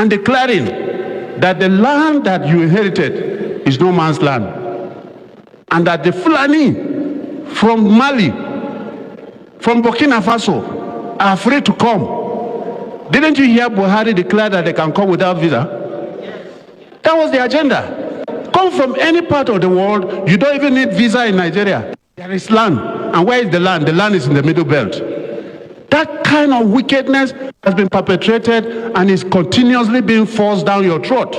and declaring that the land that you inherited is no man's land, and that the Fulani from Mali, from Burkina Faso, are free to come. Didn't you hear Buhari declare that they can come without visa? That was the agenda. Come from any part of the world, you don't even need visa in Nigeria. There is land. And where is the land? The land is in the Middle Belt. That kind of wickedness has been perpetrated and is continuously being forced down your throat.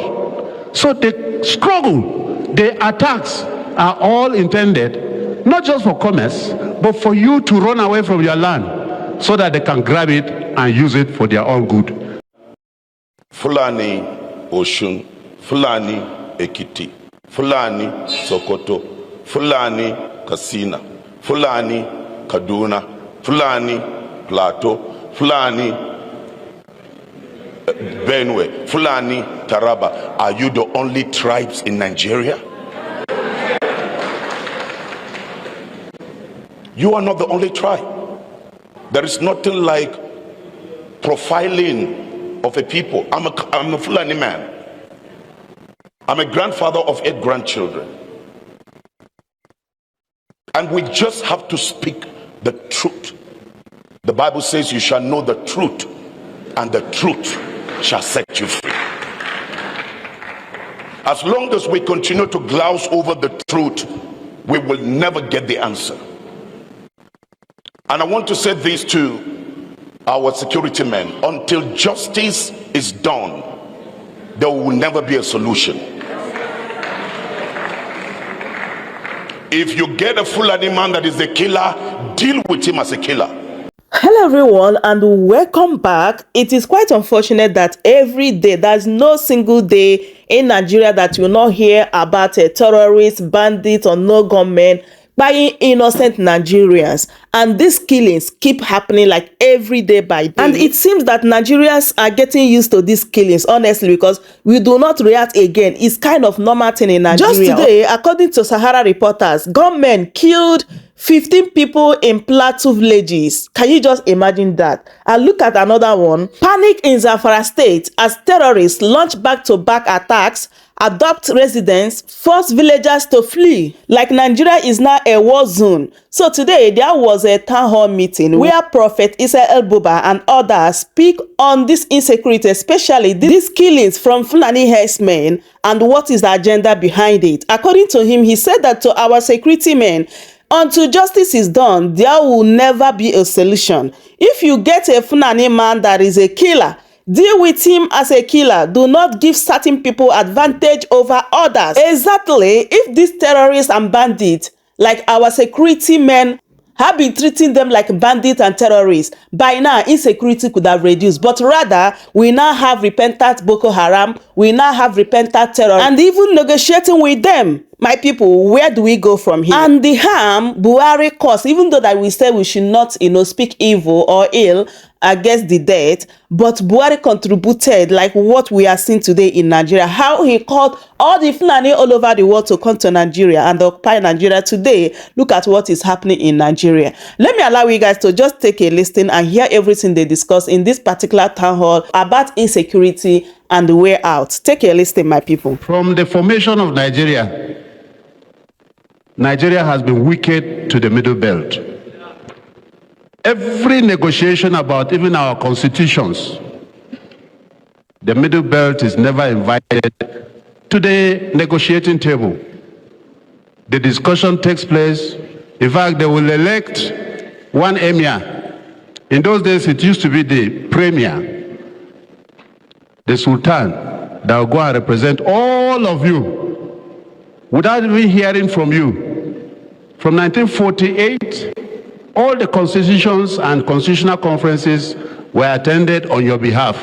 So the struggle, the attacks are all intended, not just for commerce, but for you to run away from your land so that they can grab it and use it for their own good. Fulani Oshun, Fulani Ekiti, Fulani Sokoto, Fulani Katsina, Fulani Kaduna, Fulani Plateau, Fulani Benue, Fulani Taraba. Are you the only tribes in Nigeria? You are not the only tribe. There is nothing like profiling of a people. I'm a Fulani man. I'm a grandfather of 8 grandchildren. And we just have to speak the truth. The Bible says you shall know the truth, and the truth shall set you free. As long as we continue to glouse over the truth, we will never get the answer. And I want to say this to our security men: until justice is done, there will never be a solution. If you get a Fulani man that is a killer, deal with him as a killer. Hello everyone and welcome back. It is quite unfortunate that every day, there's no single day in Nigeria that you will not hear about a terrorist, bandit or no gunmen buying innocent Nigerians, and these killings keep happening like every day by day. And it seems that Nigerians are getting used to these killings, honestly, because we do not react again. It's kind of normal thing in Nigeria. Just today, according to Sahara reporters, gunmen killed 15 people in Plateau villages. Can you just imagine that? And look at another one. Panic in Zamfara state as terrorists launch back-to-back attacks, adopt residents, force villagers to flee. Like Nigeria is now a war zone. So today there was a town hall meeting where Prophet El-Buba and others speak on this insecurity, especially these killings from Fulani herdsmen and what is the agenda behind it. According to him, he said that to our security men, until justice is done, there will never be a solution. If you get a Fulani man that is a killer, deal with him as a killer. Do not give certain people advantage over others. Exactly. If these terrorists and bandits, like our security men, have been treating them like bandits and terrorists, by now insecurity could have reduced. But rather, we now have repentant Boko Haram, we now have repentant terror, and even negotiating with them. My people, where do we go from here? And the harm Buhari caused, even though that we say we should not, speak evil or ill against the dead, but Buhari contributed like what we are seeing today in Nigeria, how he called all the Fulani all over the world to come to Nigeria and occupy Nigeria. Today, look at what is happening in Nigeria. Let me allow you guys to just take a listen and hear everything they discuss in this particular town hall about insecurity and the way out. Take a listen, my people. From the formation of Nigeria, Nigeria has been wicked to the Middle Belt. Every negotiation about even our constitutions, the Middle Belt is never invited to the negotiating table. The discussion takes place. In fact, they will elect one emir. In those days, it used to be the premier, the sultan, that will go and represent all of you without even hearing from you. From 1948, all the constitutions and constitutional conferences were attended on your behalf.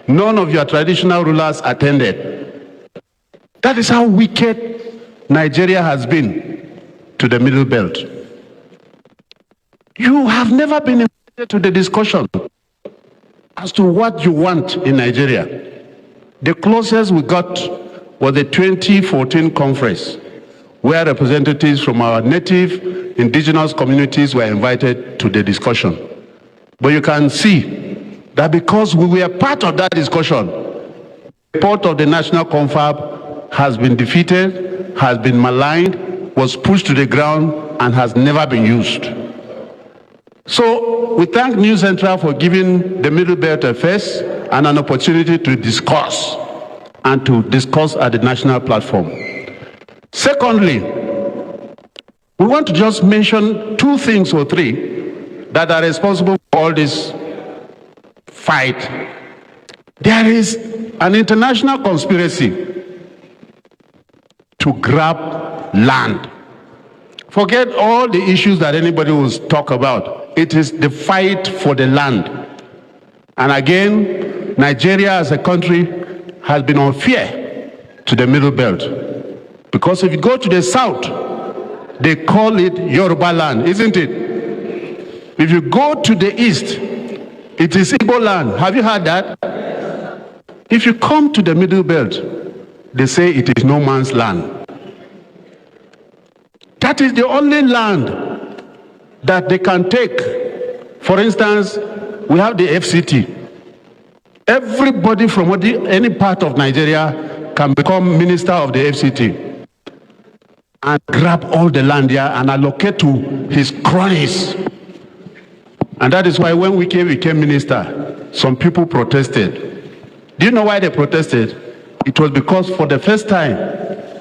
None of your traditional rulers attended. That is how wicked Nigeria has been to the Middle Belt. You have never been invited to the discussion as to what you want in Nigeria. The closest we got was the 2014 conference, where representatives from our native indigenous communities were invited to the discussion. But you can see that because we were part of that discussion, report of the National Confab has been defeated, has been maligned, was pushed to the ground, and has never been used. So we thank New Central for giving the Middle Belt a face and an opportunity to discuss and to discuss at the national platform. Secondly, we want to just mention 2 things or 3 that are responsible for all this fight. There is an international conspiracy to grab land. Forget all the issues that anybody will talk about. It is the fight for the land. And again, Nigeria as a country has been unfair to the Middle Belt. Because if you go to the south, they call it Yoruba land, isn't it? If you go to the east, it is Igbo land. Have you heard that? If you come to the Middle Belt, they say it is no man's land. That is the only land that they can take. For instance, we have the FCT. Everybody from any part of Nigeria can become minister of the FCT and grab all the land there and allocate to his cronies. And that is why when Wike became minister, some people protested. Do you know why they protested? It was because for the first time,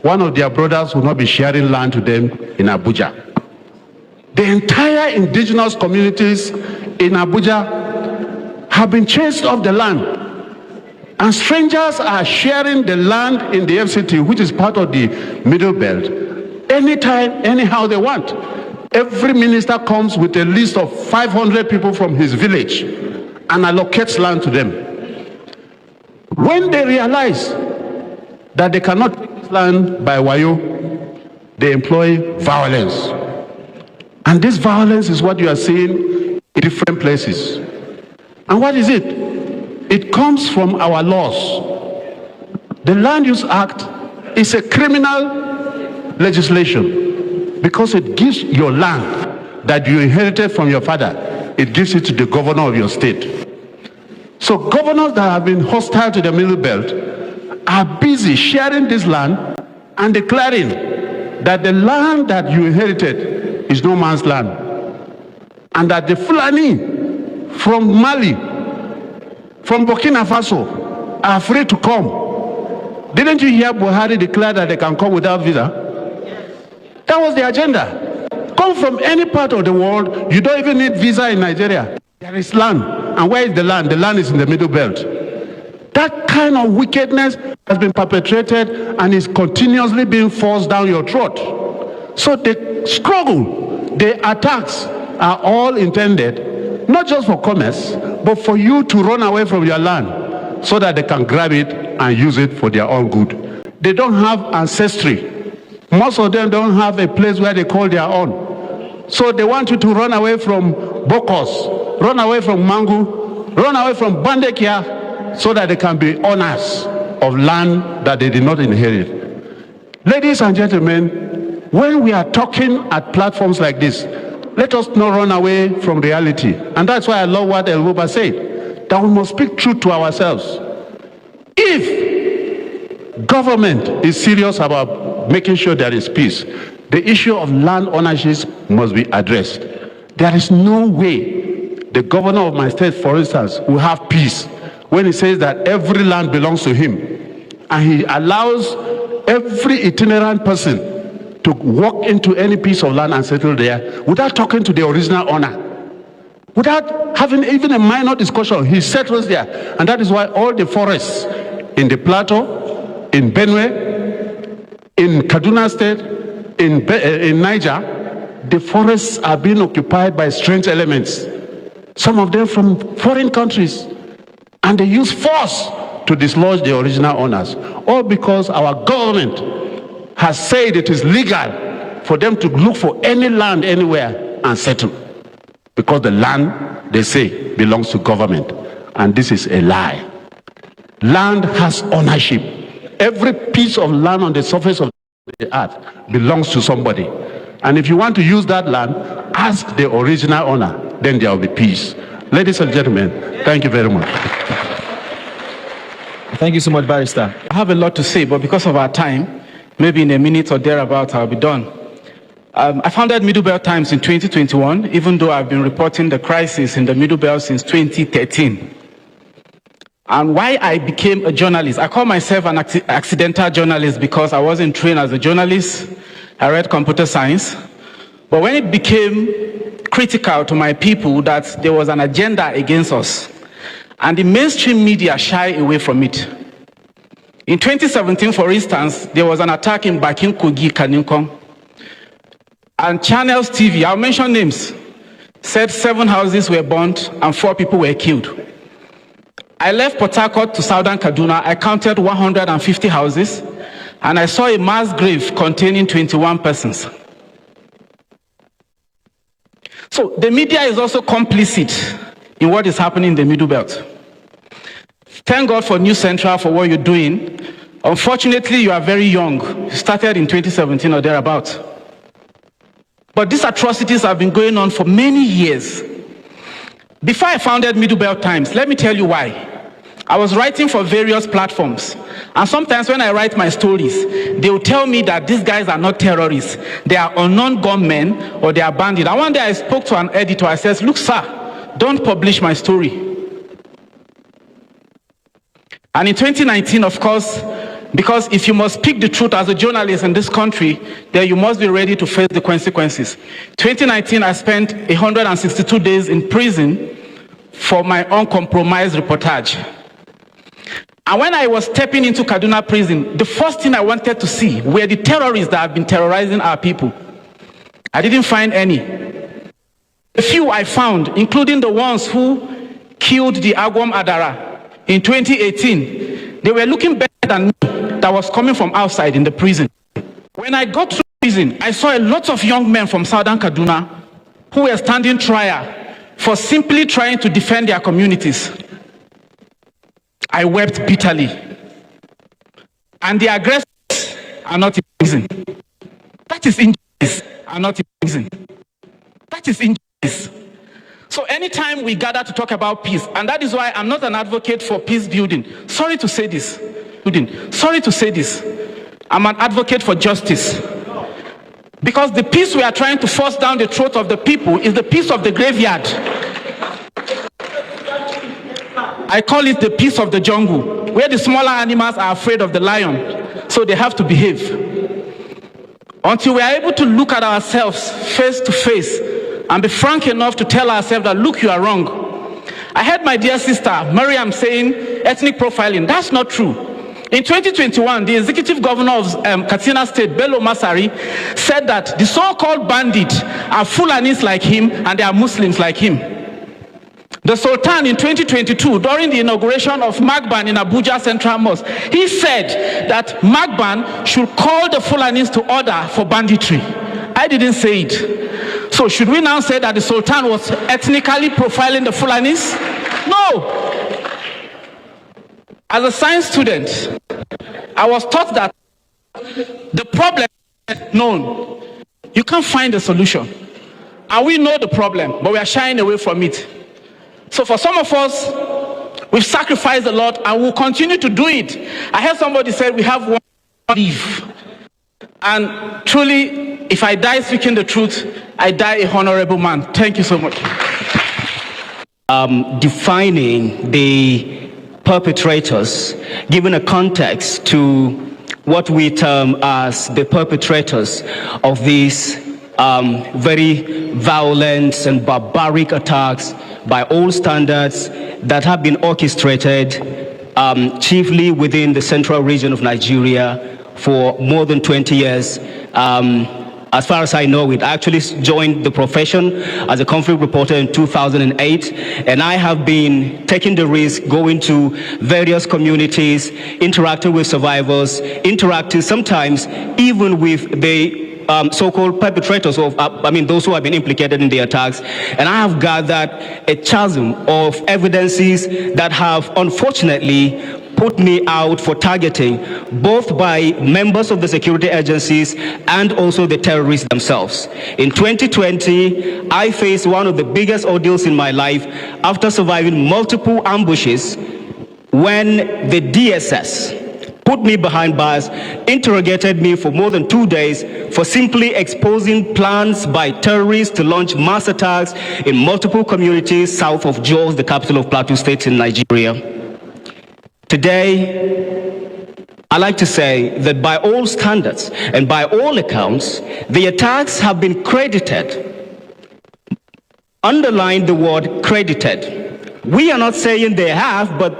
one of their brothers will not be sharing land to them in Abuja. The entire indigenous communities in Abuja have been chased off the land. And strangers are sharing the land in the FCT, which is part of the Middle Belt, anytime, anyhow they want. Every minister comes with a list of 500 people from his village and allocates land to them. When they realize that they cannot take this land by wayo, they employ violence. And this violence is what you are seeing in different places. And what is it? It comes from our laws. The Land Use Act is a criminal legislation because it gives your land that you inherited from your father, it gives it to the governor of your state. So governors that have been hostile to the Middle Belt are busy sharing this land and declaring that the land that you inherited is no man's land. And that the Fulani from Mali, from Burkina Faso, are free to come. Didn't you hear Buhari declare that they can come without visa? That was the agenda. Come from any part of the world, you don't even need visa in Nigeria. There is land. And where is the land? The land is in the Middle Belt. That kind of wickedness has been perpetrated and is continuously being forced down your throat. So the struggle, the attacks are all intended, not just for commerce, but for you to run away from your land so that they can grab it and use it for their own good. They don't have ancestry. Most of them don't have a place where they call their own. So they want you to run away from Bokos, run away from Mangu, run away from Bandekia, so that they can be owners of land that they did not inherit. Ladies and gentlemen, when we are talking at platforms like this, let us not run away from reality. And that's why I love what El-Buba said, that we must speak truth to ourselves. If government is serious about making sure there is peace, the issue of land ownership must be addressed. There is no way the governor of my state, for instance, will have peace when he says that every land belongs to him, and he allows every itinerant person to walk into any piece of land and settle there without talking to the original owner, without having even a minor discussion. He settles there. And that is why all the forests in the Plateau, in Benue, in Kaduna State, in Niger, the forests are being occupied by strange elements, some of them from foreign countries, and they use force to dislodge the original owners, all because our government has said it is legal for them to look for any land anywhere and settle, because the land, they say, belongs to government. And this is a lie. Land has ownership. Every piece of land on the surface of the earth belongs to somebody. And if you want to use that land, ask the original owner, then there will be peace. Ladies and gentlemen, thank you very much. Thank you so much, Barrister. I have a lot to say, but because of our time, maybe in a minute or thereabout, I'll be done. I founded Middle Belt Times in 2021, even though I've been reporting the crisis in the Middle Belt since 2013. And why I became a journalist, I call myself an accidental journalist because I wasn't trained as a journalist. I read computer science. But when it became critical to my people that there was an agenda against us, and the mainstream media shy away from it. In 2017, for instance, there was an attack in Bakin Kogi, Kaninkong. And Channels TV, I'll mention names, said 7 houses were burnt and 4 people were killed. I left Port Harcourt to southern Kaduna. I counted 150 houses, and I saw a mass grave containing 21 persons. So the media is also complicit in what is happening in the Middle Belt. Thank God for News Central for what you're doing. Unfortunately, you are very young. You started in 2017 or thereabouts. But these atrocities have been going on for many years. Before I founded Middle Belt Times, let me tell you why. I was writing for various platforms. And sometimes when I write my stories, they will tell me that these guys are not terrorists. They are unknown gunmen or they are bandits. And one day I spoke to an editor. I said, look, sir, don't publish my story. And in 2019, of course, because if you must speak the truth as a journalist in this country, then you must be ready to face the consequences. 2019, I spent 162 days in prison for my uncompromised reportage. And when I was stepping into Kaduna prison, the first thing I wanted to see were the terrorists that have been terrorizing our people. I didn't find any. A few I found, including the ones who killed the Agwam Adara in 2018, they were looking better than me that was coming from outside in the prison. When I got to prison, I saw a lot of young men from southern Kaduna who were standing trial for simply trying to defend their communities. I wept bitterly. And the aggressors are not in prison. That is injustice, are not in prison. That is injustice. So anytime we gather to talk about peace, and that is why I'm not an advocate for peace building. Sorry to say this. Sorry to say this. I'm an advocate for justice. Because the peace we are trying to force down the throat of the people is the peace of the graveyard. I call it the peace of the jungle, where the smaller animals are afraid of the lion, so they have to behave. Until we are able to look at ourselves face to face and be frank enough to tell ourselves that, look, you are wrong. I heard my dear sister, Mariam, saying ethnic profiling. That's not true. In 2021, the executive governor of Katsina State, Bello Masari, said that the so-called bandits are Fulanis like him and they are Muslims like him. The Sultan in 2022, during the inauguration of Magban in Abuja Central Mosque, he said that Magban should call the Fulanis to order for banditry. I didn't say it. So should we now say that the Sultan was ethnically profiling the Fulanis? No. As a science student, I was taught that the problem is known. You can't find a solution. And we know the problem, but we are shying away from it. So for some of us, we've sacrificed a lot and we'll continue to do it. I heard somebody say we have one life. And truly, if I die speaking the truth, I die a honorable man. Thank you so much. Defining the perpetrators, giving a context to what we term as the perpetrators of these very violent and barbaric attacks by all standards that have been orchestrated chiefly within the central region of Nigeria for more than 20 years. As far as I know, I actually joined the profession as a conflict reporter in 2008, and I have been taking the risk, going to various communities, interacting with survivors, interacting sometimes even with the so-called perpetrators of, those who have been implicated in the attacks. And I have gathered a chasm of evidences that have unfortunately put me out for targeting, both by members of the security agencies and also the terrorists themselves. In 2020, I faced one of the biggest ordeals in my life after surviving multiple ambushes when the DSS put me behind bars, interrogated me for more than 2 days for simply exposing plans by terrorists to launch mass attacks in multiple communities south of Jos, the capital of Plateau State in Nigeria. Today, I like to say that by all standards and by all accounts, the attacks have been credited. Underline the word credited. We are not saying they have, but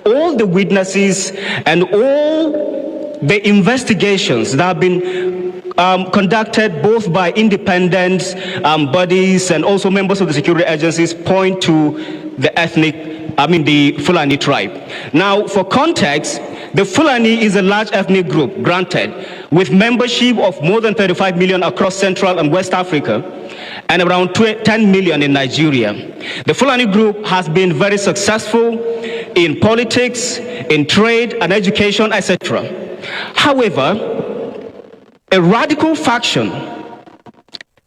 all the witnesses and all the investigations that have been conducted both by independent bodies and also members of the security agencies point to the the Fulani tribe. Now, for context, the Fulani is a large ethnic group, granted, with membership of more than 35 million across Central and West Africa, and around 10 million in Nigeria. The Fulani group has been very successful in politics, in trade and education, etc. However, a radical faction,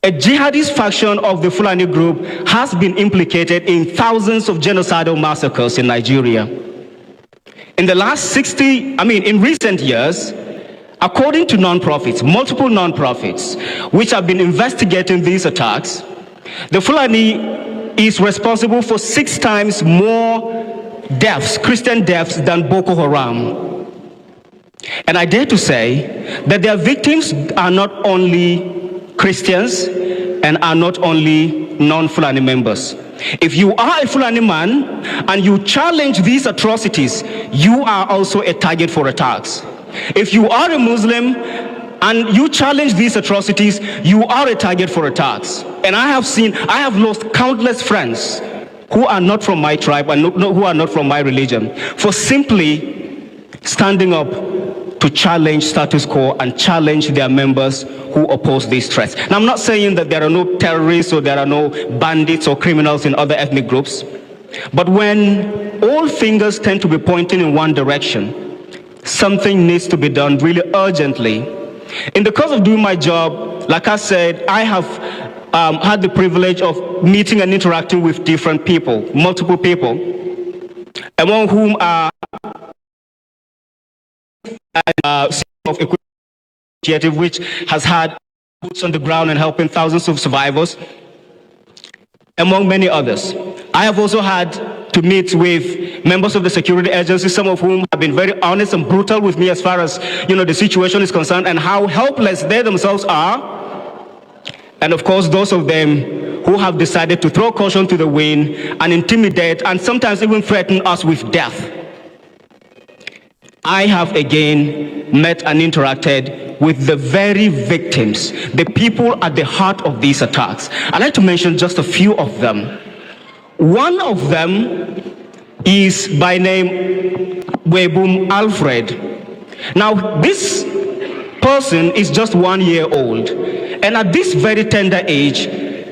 a jihadist faction of the Fulani group has been implicated in thousands of genocidal massacres in Nigeria. In the last in recent years, according to non-profits, multiple non-profits, which have been investigating these attacks, the Fulani is responsible for 6 times more deaths, Christian deaths, than Boko Haram. And I dare to say that their victims are not only Christians and are not only non-Fulani members. If you are a Fulani man and you challenge these atrocities, you are also a target for attacks. If you are a Muslim and you challenge these atrocities, you are a target for attacks. And I have lost countless friends who are not from my tribe and who are not from my religion for simply standing up to challenge status quo and challenge their members who oppose these threats. Now, I'm not saying that there are no terrorists or there are no bandits or criminals in other ethnic groups, but when all fingers tend to be pointing in one direction, something needs to be done really urgently. In the course of doing my job, like I said, I have had the privilege of meeting and interacting with different people, multiple people, among whom are of initiative which has had boots on the ground and helping thousands of survivors, among many others. I have also had to meet with members of the security agency, some of whom have been very honest and brutal with me as far as the situation is concerned and how helpless they themselves are. And of course, those of them who have decided to throw caution to the wind and intimidate and sometimes even threaten us with death. I have again met and interacted with the very victims, the people at the heart of these attacks. I'd like to mention just a few of them. One of them is by name Webum Alfred. Now, this person is just 1 year old, and at this very tender age,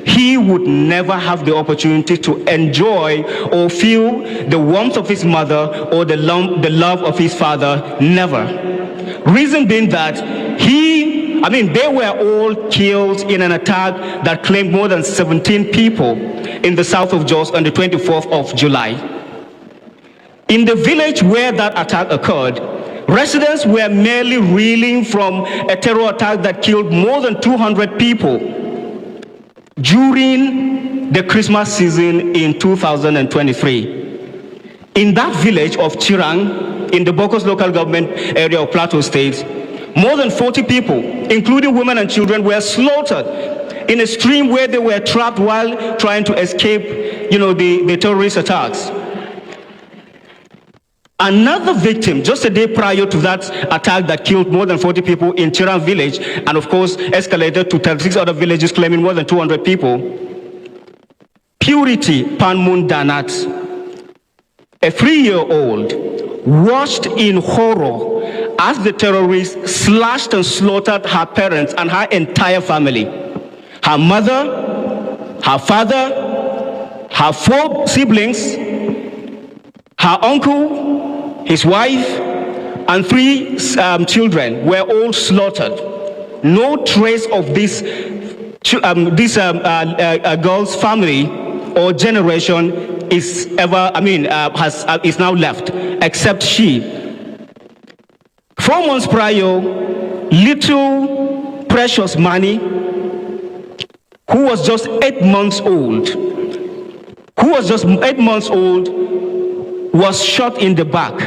he would never have the opportunity to enjoy or feel the warmth of his mother or the love of his father, never. Reason being that they were all killed in an attack that claimed more than 17 people in the south of Jos on the 24th of July. In the village where that attack occurred, residents were merely reeling from a terror attack that killed more than 200 people during the Christmas season in 2023. In that village of Chirang, in the Bokos local government area of Plateau State, more than 40 people, including women and children, were slaughtered in a stream where they were trapped while trying to escape, the terrorist attacks. Another victim, just a day prior to that attack that killed more than 40 people in Chirang village, and of course escalated to 36 other villages claiming more than 200 people, Purity Panmun Danat, a 3-year-old, watched in horror as the terrorists slashed and slaughtered her parents and her entire family. Her mother, her father, her 4 siblings, her uncle, his wife, and 3 children were all slaughtered. No trace of this girl's family or generation is now left. except she. 4 months prior, little precious Manny, who was just 8 months old, was shot in the back.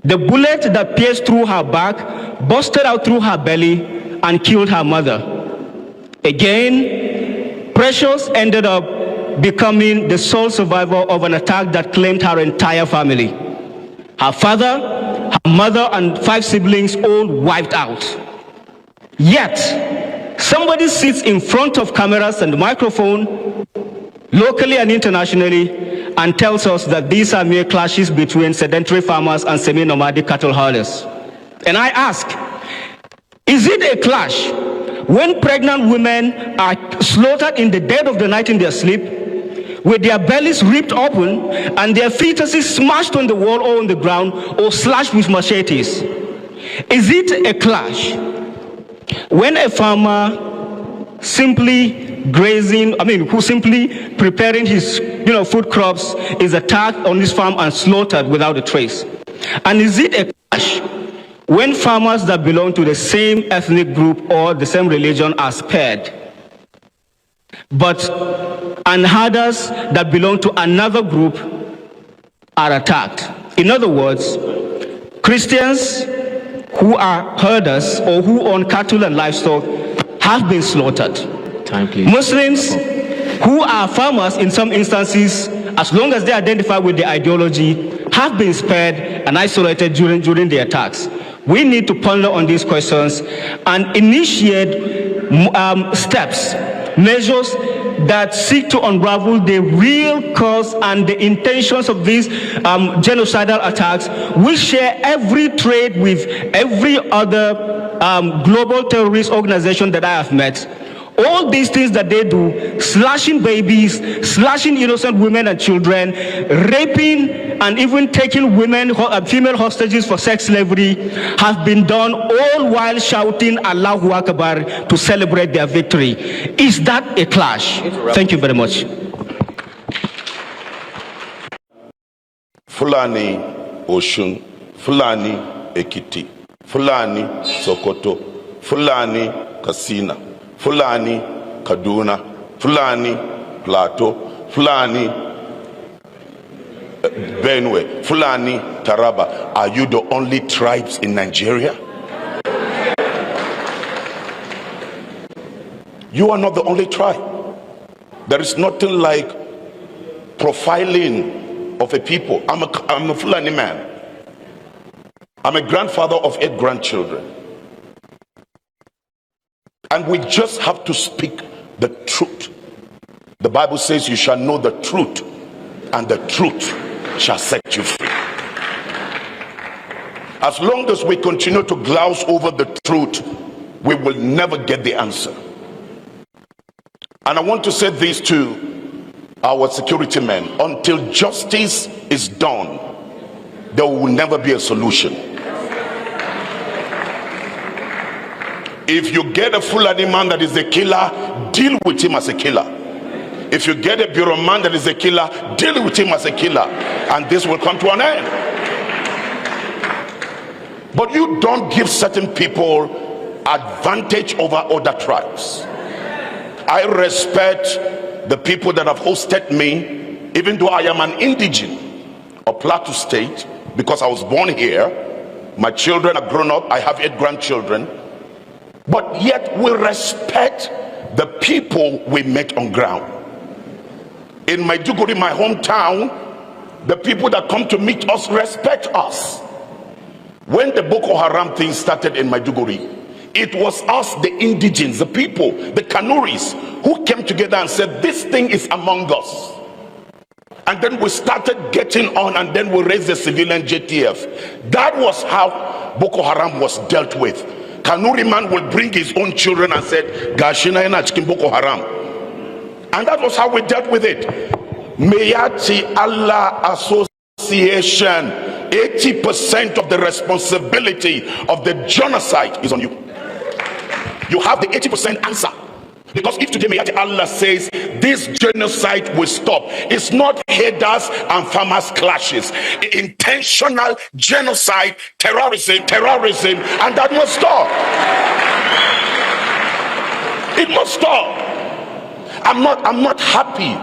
The bullet that pierced through her back busted out through her belly and killed her mother. Again, Precious ended up becoming the sole survivor of an attack that claimed her entire family. Her father, her mother, and 5 siblings all wiped out. Yet, somebody sits in front of cameras and microphone, locally and internationally, and tells us that these are mere clashes between sedentary farmers and semi-nomadic cattle haulers. And I ask, is it a clash when pregnant women are slaughtered in the dead of the night in their sleep, with their bellies ripped open and their fetuses smashed on the wall or on the ground or slashed with machetes? Is it a clash when a farmer simply who's simply preparing his food crops is attacked on his farm and slaughtered without a trace? And is it a clash when farmers that belong to the same ethnic group or the same religion are spared, and herders that belong to another group are attacked? In other words, Christians who are herders or who own cattle and livestock have been slaughtered. Time, please. Muslims who are farmers in some instances, as long as they identify with the ideology, have been spared and isolated during the attacks. We need to ponder on these questions and initiate steps, measures that seek to unravel the real cause and the intentions of these genocidal attacks. We share every trait with every other global terrorist organization that I have met. All these things that they do, slashing babies, slashing innocent women and children, raping and even taking women, female hostages for sex slavery, have been done all while shouting Allahu Akbar to celebrate their victory. Is that a clash? Thank you very much. Fulani Oshun, Fulani Ekiti, Fulani Sokoto, Fulani Kasina, Fulani Kaduna, Fulani Plateau, Fulani Benue, Fulani Taraba. Are you the only tribes in Nigeria? You are not the only tribe. There is nothing like profiling of a people. I'm a Fulani man. I'm a grandfather of 8 grandchildren. And we just have to speak the truth. The Bible says you shall know the truth, and the truth shall set you free. As long as we continue to glouse over the truth, we will never get the answer. And I want to say this to our security men: until justice is done, there will never be a solution. If you get a Fulani man that is a killer, deal with him as a killer. If you get a Bureau man that is a killer, deal with him as a killer, and this will come to an end. But you don't give certain people advantage over other tribes. I respect the people that have hosted me, even though I am an indigene of Plateau State, because I was born here. My children are grown up. I have 8 grandchildren. But yet we respect the people we met on ground. In Maiduguri, my hometown, the people that come to meet us respect us. When the Boko Haram thing started in Maiduguri, it was us, the indigenes, the people, the Kanuris, who came together and said, this thing is among us. And then we started getting on, and then we raised the civilian JTF. That was how Boko Haram was dealt with. Kanuri man will bring his own children and said, Gashina ena chikin Boko Haram. And that was how we dealt with it. Miyetti Allah Association, 80% of the responsibility of the genocide is on you. You have the 80% answer. Because if today Miyetti Allah says this genocide will stop, it's not herders and farmers clashes. Intentional genocide, terrorism, and that must stop. It must stop. I'm not happy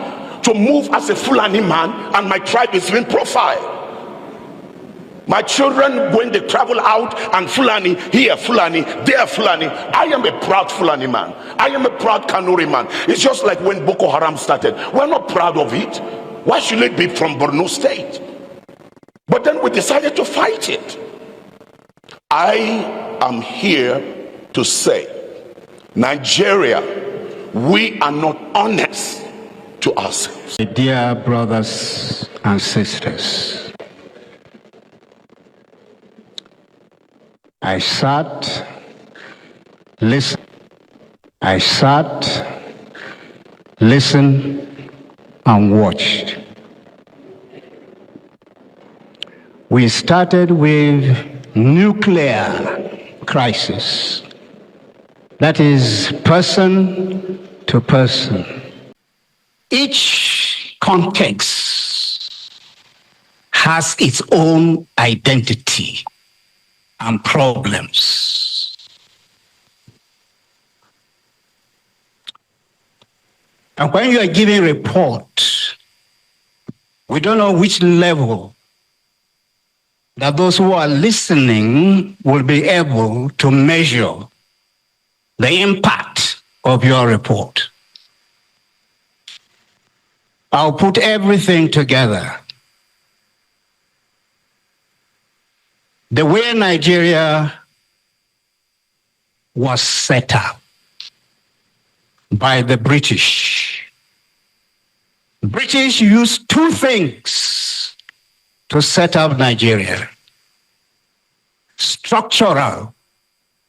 to move as a Fulani man and my tribe is being profiled. My children, when they travel out and Fulani, here Fulani, there Fulani, I am a proud Fulani man. I am a proud Kanuri man. It's just like when Boko Haram started. We're not proud of it. Why should it be from Borno State? But then we decided to fight it. I am here to say, Nigeria, we are not honest to ourselves. Dear brothers and sisters, I sat, listened, and watched. We started with nuclear crisis. That is person to person. Each context has its own identity and problems. And when you are giving report, we don't know which level that those who are listening will be able to measure the impact of your report. I'll put everything together. The way Nigeria was set up by the British. British used two things to set up Nigeria: structural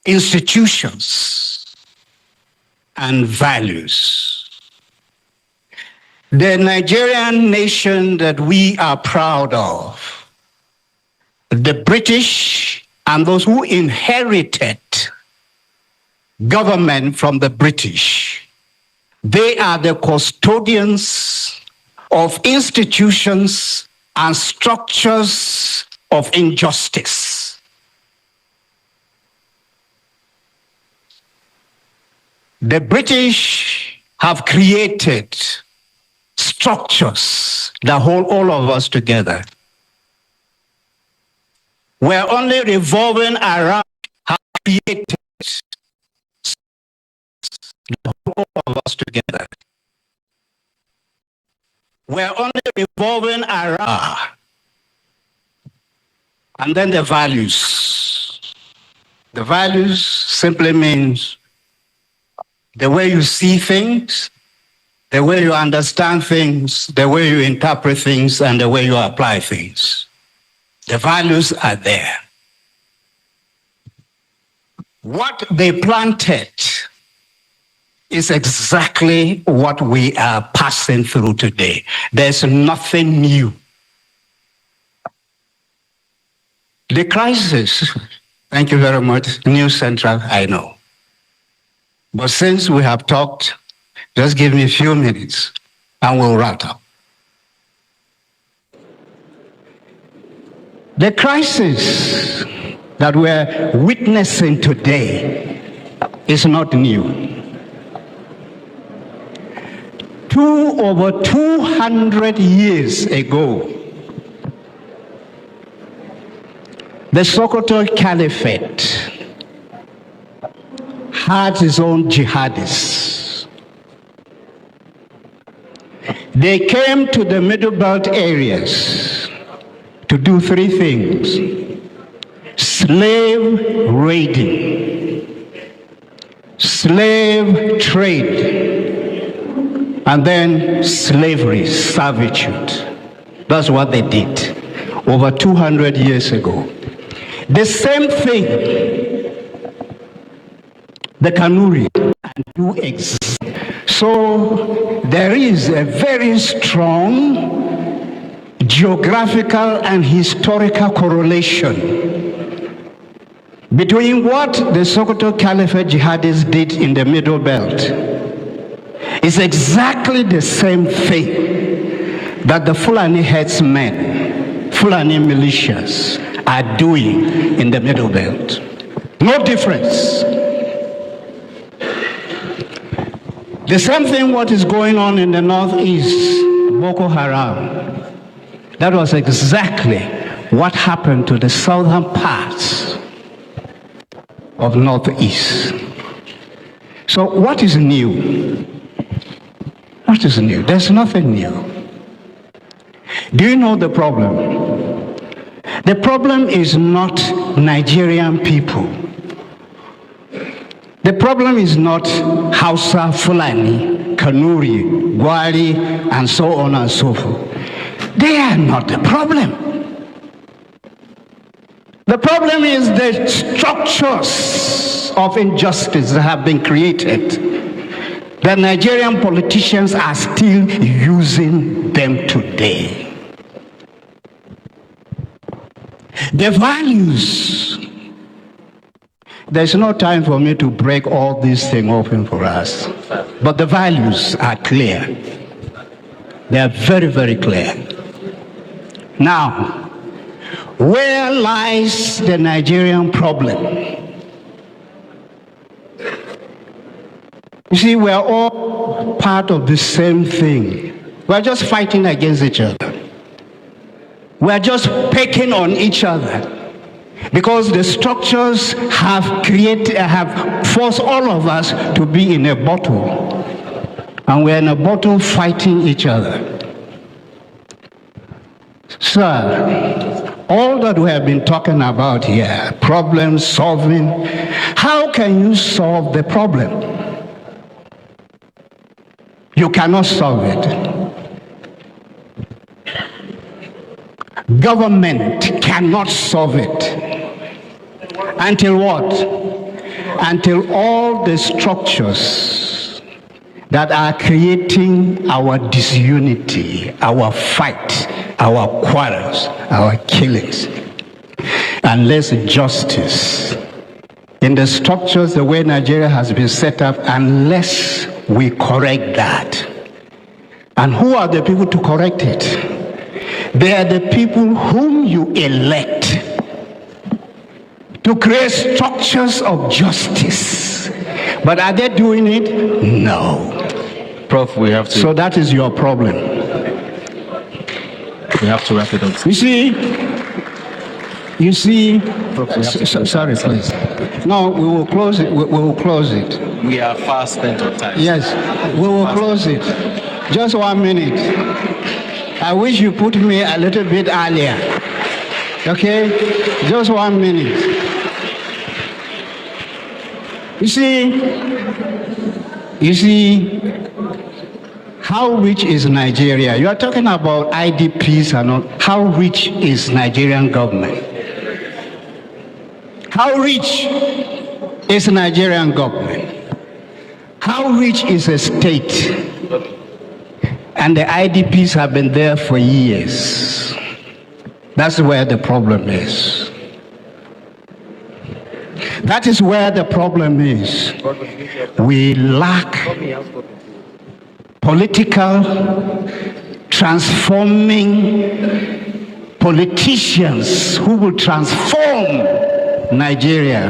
institutions and values. The Nigerian nation that we are proud of, the British and those who inherited government from the British, they are the custodians of institutions and structures of injustice. The British have created structures that hold all of us together. We're only revolving around how created that hold all of us together. We're only revolving around, and then the values. The values simply means the way you see things, the way you understand things, the way you interpret things, and the way you apply things. The values are there. What they planted is exactly what we are passing through today. There's nothing new. The crisis, thank you very much, New Central, I know. But since we have talked, just give me a few minutes and we'll wrap up. The crisis that we're witnessing today is not new. Over 200 years ago, the Sokoto Caliphate had its own jihadists. They came to the Middle Belt areas to do three things: slave raiding, slave trade, and then slavery, servitude. That's what they did over 200 years ago. The same thing the Kanuri do exist. So there is a very strong geographical and historical correlation between what the Sokoto Caliphate jihadists did in the Middle Belt is exactly the same thing that the Fulani headsmen, Fulani militias are doing in the Middle Belt. No difference. The same thing what is going on in the Northeast, Boko Haram. That was exactly what happened to the southern parts of Northeast. So what is new? What is new? There's nothing new. Do you know the problem? The problem is not Nigerian people. The problem is not Hausa, Fulani, Kanuri, Gwari, and so on and so forth. They are not the problem. The problem is the structures of injustice that have been created. The Nigerian politicians are still using them today. The values. There's no time for me to break all these things open for us. But the values are clear. They are very, very clear. Now, where lies the Nigerian problem? You see, we are all part of the same thing. We are just fighting against each other. We are just picking on each other. Because the structures have forced all of us to be in a bottle. And we're in a bottle fighting each other. Sir, all that we have been talking about here, problem solving, how can you solve the problem? You cannot solve it. Government cannot solve it. Until what? Until all the structures that are creating our disunity, our fight, our quarrels, our killings, unless justice in the structures the way Nigeria has been set up, unless we correct that. And who are the people to correct it? They are the people whom you elect to create structures of justice. But are they doing it? No. Prof, we have to... So that is your problem. We have to wrap it up. You see, Prof, we have to sorry, please. No, we will close it. We will close it. We are fast spent on time. Yes, we will close it. Just 1 minute. I wish you put me a little bit earlier. Okay? Just 1 minute. You see, how rich is Nigeria? You are talking about IDPs and all. How rich is Nigerian government? How rich is Nigerian government? How rich is a state? And the IDPs have been there for years. That's where the problem is. That is where the problem is. We lack political, transforming politicians who will transform Nigeria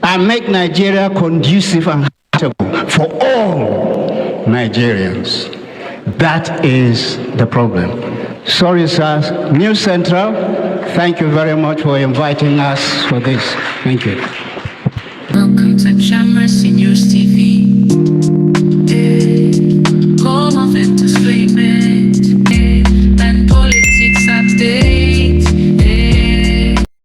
and make Nigeria conducive and habitable for all Nigerians. That is the problem. Sorry, sir. News Central, thank you very much for inviting us for this. Thank you. Welcome to Shammercy News TV.